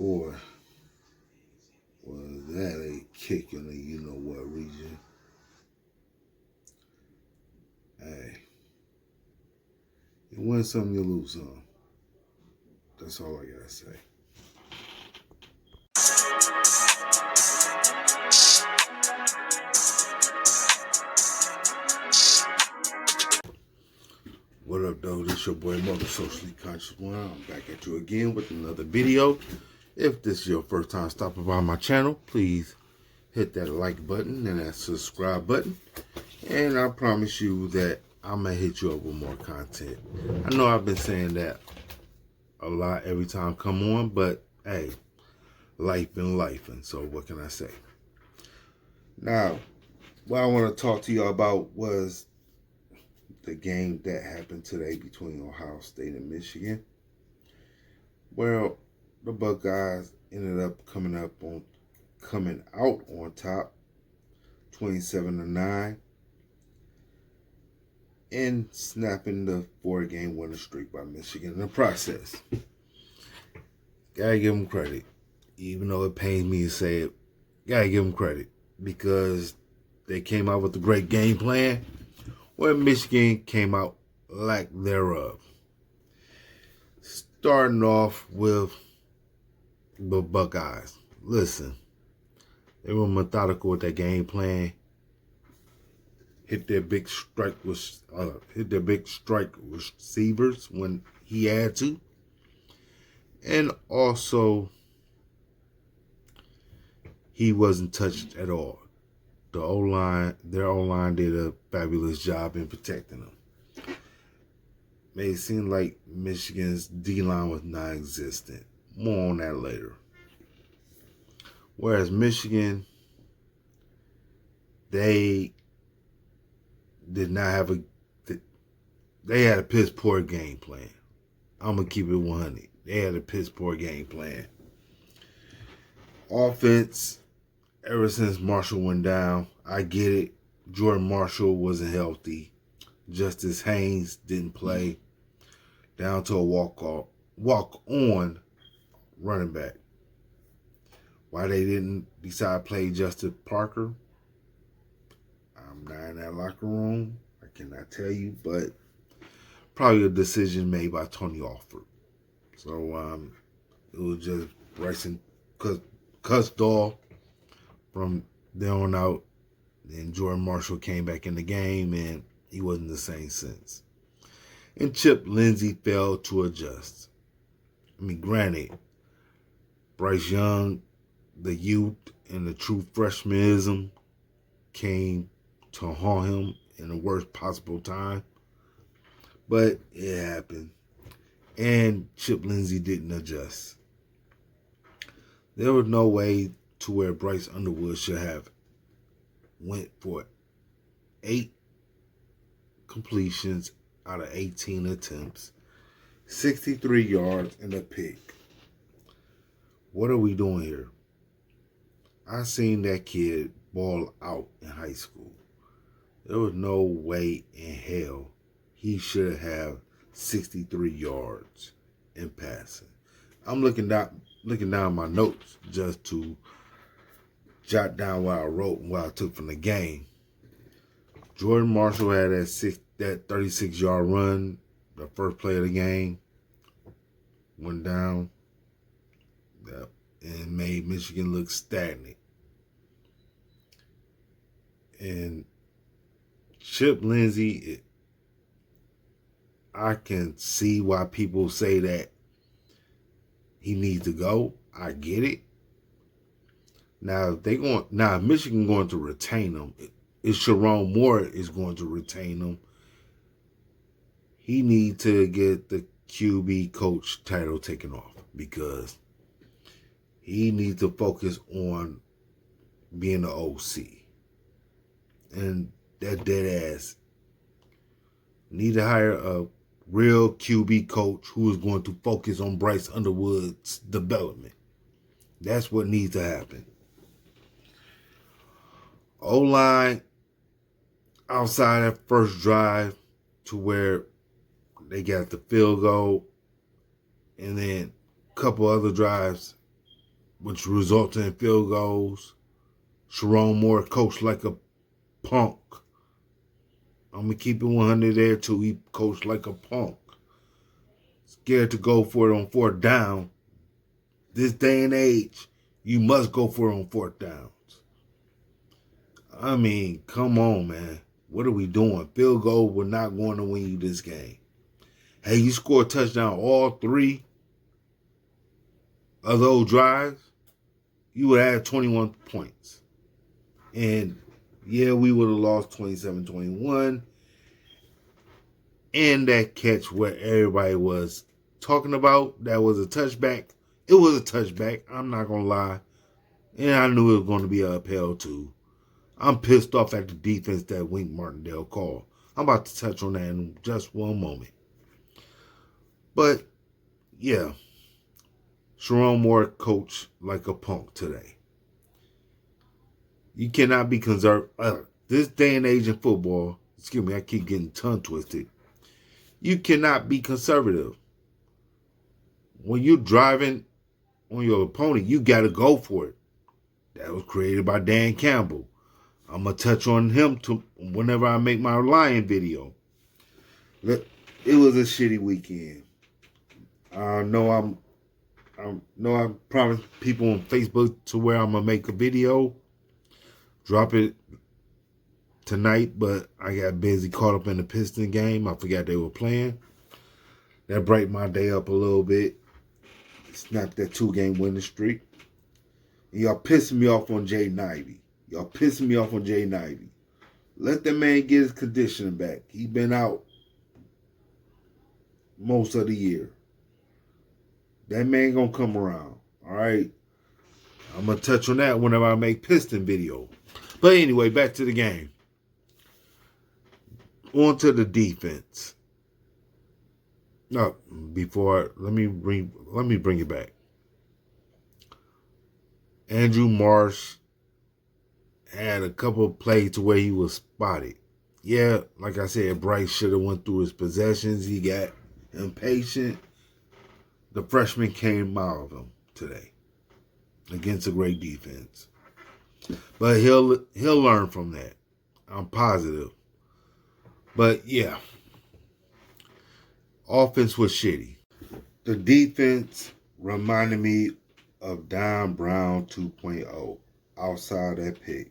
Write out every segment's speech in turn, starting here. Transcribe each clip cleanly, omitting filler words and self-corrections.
Boy, was that a kick in the you-know-what region. Hey, you win some, you lose some. That's all I gotta say. What up, though? This your boy, Mother Socially Conscious One. I'm back at you again with another video. If this is your first time stopping by my channel, please hit that like button and that subscribe button. And I promise you that I'm going to hit you up with more content. I know I've been saying that a lot every time I come on, but hey, life been lifing. So what can I say? Now, what I want to talk to y'all about was the game that happened today between Ohio State and Michigan. Well, the Buckeyes ended up coming out on top, 27-9, and snapping the 4-game winning streak by Michigan in the process. Gotta give them credit, even though it pains me to say it. Gotta give them credit because they came out with a great game plan, where Michigan came out lack thereof. Starting off with the Buckeyes. Listen, they were methodical with that game plan. Hit their big strike receivers when he had to, and also he wasn't touched at all. Their O-line did a fabulous job in protecting them. Made it seem like Michigan's D-line was non-existent. More on that later. Whereas Michigan, they did not have they had a piss poor game plan. I'm going to keep it 100. They had a piss poor game plan. Offense, ever since Marshall went down, I get it. Jordan Marshall wasn't healthy. Justice Haynes didn't play. Down to a walk-on running back. Why they didn't decide to play Justin Parker, I'm not in that locker room. I cannot tell you, but probably a decision made by Tony Alford. So it was just Bryson Cussdahl from there on out. Then Jordan Marshall came back in the game, and he wasn't the same since. And Chip Lindsey failed to adjust. I mean, granted, Bryce Young, the youth and the true freshmanism came to haunt him in the worst possible time. But it happened. And Chip Lindsey didn't adjust. There was no way to where Bryce Underwood should have went for 8 completions out of 18 attempts, 63 yards, and a pick. What are we doing here? I seen that kid ball out in high school. There was no way in hell he should have 63 yards in passing. I'm looking down my notes just to jot down what I wrote and what I took from the game. Jordan Marshall had that 36-yard run, the first play of the game, went down, and made Michigan look stagnant. And Chip Lindsey, I can see why people say that he needs to go. I get it. Now, if Michigan going to retain him, if Sharon Moore is going to retain him, he needs to get the QB coach title taken off, because he needs to focus on being the OC. And that dead ass need to hire a real QB coach who is going to focus on Bryce Underwood's development. That's what needs to happen. O-line, outside that first drive to where they got the field goal, and then a couple other drives, which resulted in field goals. Sharon Moore coached like a punk. I'm going to keep it 100 there too. He coached like a punk. Scared to go for it on fourth down. This day and age, you must go for it on fourth downs. I mean, come on, man. What are we doing? Field goal, we're not going to win you this game. Hey, you score a touchdown all 3 of those drives, you would have 21 points. And, yeah, we would have lost 27-21. And that catch where everybody was talking about, that was a touchback. It was a touchback, I'm not going to lie. And I knew it was going to be upheld too. I'm pissed off at the defense that Wink Martindale called. I'm about to touch on that in just one moment. But, yeah, Sharon Moore coached like a punk today. You cannot be conservative. This day and age in football, excuse me, I keep getting tongue twisted. You cannot be conservative. When you're driving on your opponent, you got to go for it. That was created by Dan Campbell. I'm going to touch on him whenever I make my Lion video. It was a shitty weekend. I promised people on Facebook to where I'm going to make a video. Drop it tonight, but I got busy caught up in the Piston game. I forgot they were playing. That brightened my day up a little bit. Snapped that 2-game winning streak. And y'all pissing me off on Jay Nivey. Let that man get his conditioning back. He been out most of the year. That man gonna come around. All right. I'm gonna touch on that whenever I make Piston video. But anyway, back to the game. On to the defense. No, let me bring it back. Andrew Marsh had a couple of plays to where he was spotted. Yeah, like I said, Bryce should have went through his possessions. He got impatient. The freshman came out of him today against a great defense. But he'll learn from that. I'm positive. But yeah, offense was shitty. The defense reminded me of Don Brown 2.0 outside that pick.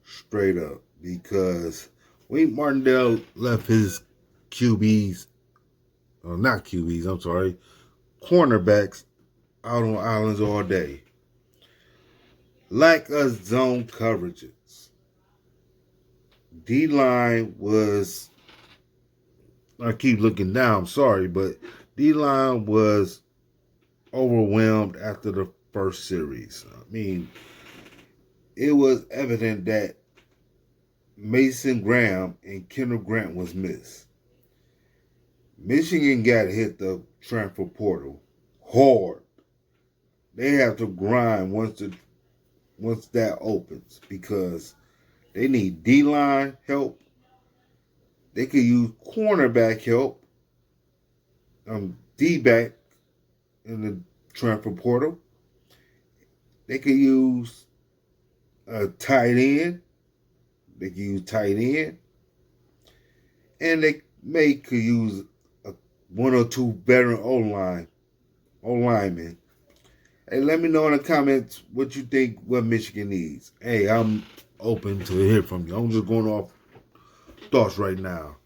Straight up. Because Wink Martindale left his cornerbacks out on islands all day. Lack of zone coverages. D-line was, I keep looking down, I'm sorry, but D-line was overwhelmed after the first series. I mean, it was evident that Mason Graham and Kendall Grant was missed. Michigan got hit the transfer portal hard. They have to grind once that opens because they need D-line help. They could use cornerback help. D-back in the transfer portal. They could use a tight end. And they could use one or two veteran O-linemen. Hey, let me know in the comments what you think what Michigan needs. Hey, I'm open to hear from you. I'm just going off thoughts right now.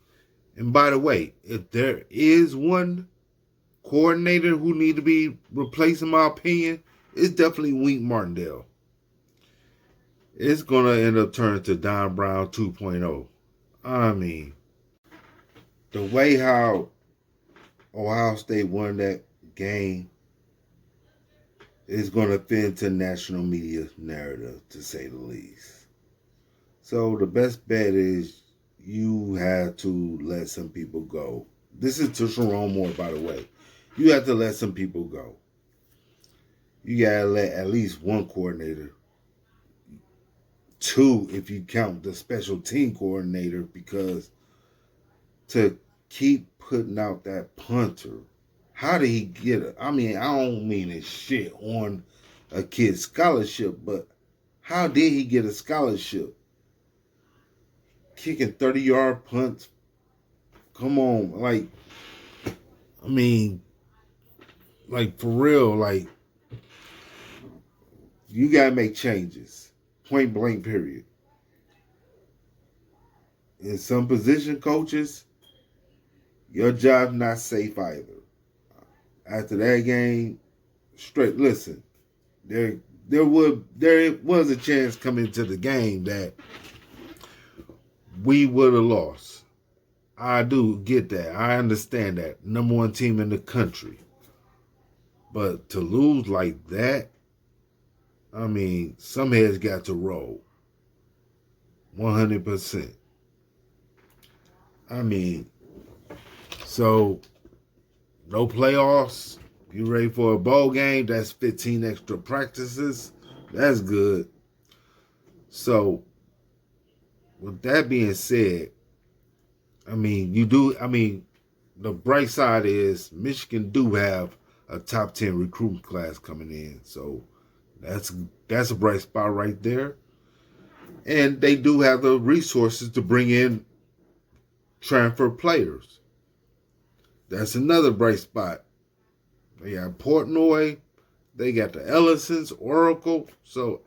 And by the way, if there is one coordinator who need to be replaced, in my opinion, it's definitely Wink Martindale. It's going to end up turning to Don Brown 2.0. I mean, the way how Ohio State won that game is going to fit into national media narrative, to say the least. So the best bet is you have to let some people go. This is to Sharon Moore, by the way. You have to let some people go. You got to let at least one coordinator, two if you count the special team coordinator, because to keep putting out that punter, how did he get it? I mean, I don't mean it's shit on a kid's scholarship, but how did he get a scholarship? Kicking 30-yard punts. Come on, like, I mean, like for real, like you gotta make changes. Point blank, period. And some position coaches, your job's not safe either. After that game, straight listen, there was a chance coming into the game that we would have lost. I do get that. I understand that. Number one team in the country. But to lose like that, I mean, some heads got to roll. 100%. I mean, so no playoffs. You ready for a bowl game? That's 15 extra practices. That's good. So, with that being said, the bright side is Michigan do have a top 10 recruiting class coming in. So, that's a bright spot right there. And they do have the resources to bring in transfer players. That's another bright spot. They got Portnoy, they got the Ellisons, Oracle, so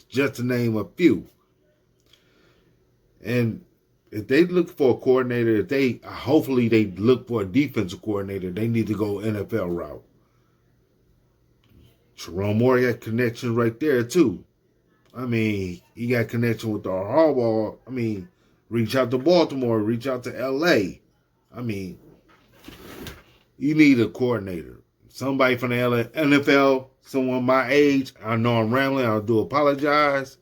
just to name a few. And if they look for a coordinator, hopefully they look for a defensive coordinator, they need to go NFL route. Sharon Moore got connections right there too. I mean, he got connection with the Harbaugh. I mean, reach out to Baltimore, reach out to LA. I mean, you need a coordinator. Somebody from the NFL, someone my age. I know I'm rambling. I do apologize.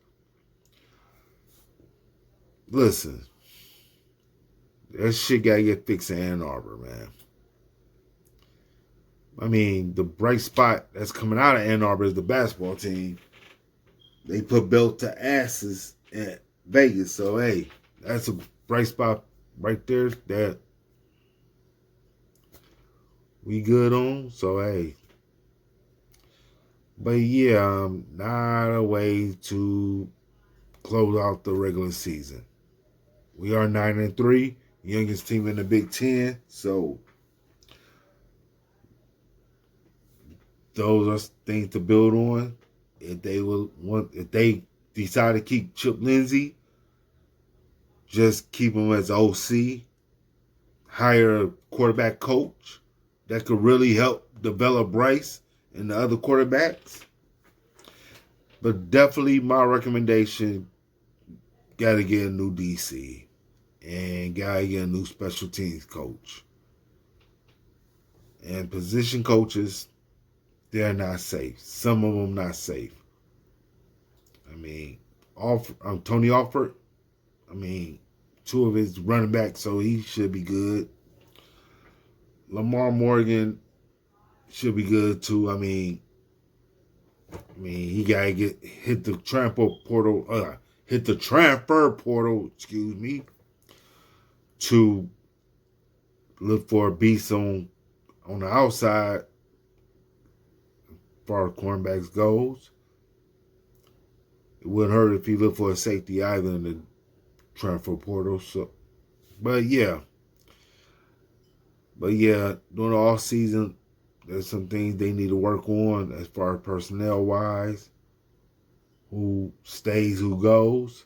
Listen, that shit got to get fixed in Ann Arbor, man. I mean, the bright spot that's coming out of Ann Arbor is the basketball team. They put belt to asses at Vegas. So, hey, that's a bright spot right there that we good on. So, hey. But, yeah, not a way to close out the regular season. We are 9-3, youngest team in the Big Ten. So, those are things to build on. If they decide to keep Chip Lindsey, just keep him as OC. Hire a quarterback coach that could really help develop Bryce and the other quarterbacks. But definitely my recommendation, got to get a new DC and got to get a new special teams coach. And position coaches, they're not safe. Some of them not safe. I mean, Tony Alford, I mean, two of his running backs, so he should be good. Lamar Morgan should be good too. I mean, he gotta hit the transfer portal, to look for a beast on the outside as far as cornerbacks goes. It wouldn't hurt if he looked for a safety either in the transfer portal. So, but yeah, during the off season, there's some things they need to work on as far as personnel wise. Who stays, who goes,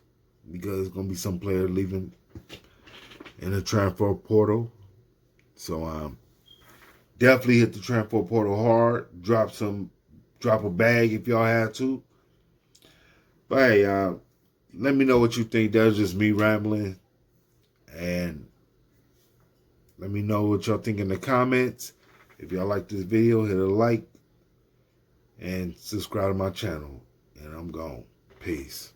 because there's gonna be some player leaving in the transfer portal. So definitely hit the transfer portal hard. Drop a bag if y'all have to. But hey, let me know what you think. That's just me rambling. And let me know what y'all think in the comments. If y'all like this video, hit a like and subscribe to my channel. And I'm gone. Peace.